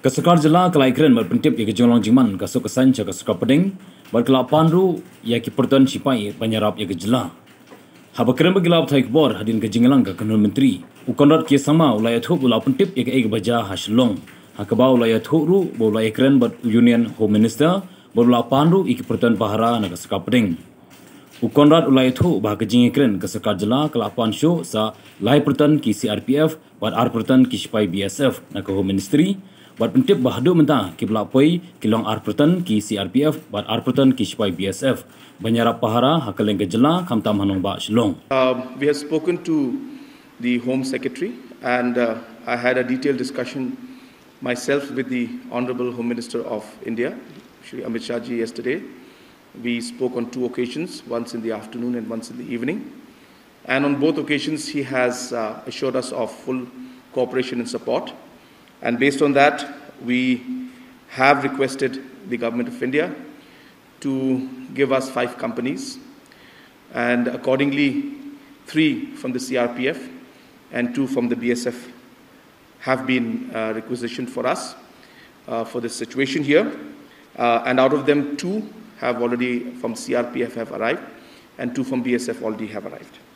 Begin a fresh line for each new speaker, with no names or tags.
Sorkar Jylla kelai keren berpentip ya ke Shillong jiman kasuk kesan cak Sorkar peding berkelapan ru ya ke Pyrton sipai penyerap ya ke Jylla. Haba keren bergelap thai kebor hadin ke Jinglang ke Kanun Menteri. Ukonrat ke sama ulaya thuk ulau pentip ya ke baja ha Shillong. Hakabau ulaya thuk ru ulaya keren ber Union Home Minister berlapan ru ke Pyrton Pahara na ke Sorkar peding. Ukonrat ulaya thuk bah ke keren ke Sorkar Jylla kelapan show sa lai Pyrton ki Crpf ber Pyrton ki sipai BSF na ke Home Ministry. Buat pentip bahadu mentah ki belapoi ki long Pyrton ki Crpf buat Pyrton ki sipai BSF banyarap Pahara hakaleng ke Jylla kamtam hanong ba Shillong.
We have spoken to the Home Secretary and I had a detailed discussion myself with the Honorable Home Minister of India, Shri Amit Shah ji, yesterday. We spoke on two occasions, once in the afternoon and once in the evening. And on both occasions he has assured us of full cooperation and support. And based on that, we have requested the Government of India to give us 5 companies, and accordingly 3 from the CRPF and 2 from the BSF have been requisitioned for us for this situation here, and out of them 2 have already from CRPF have arrived and 2 from BSF already have arrived.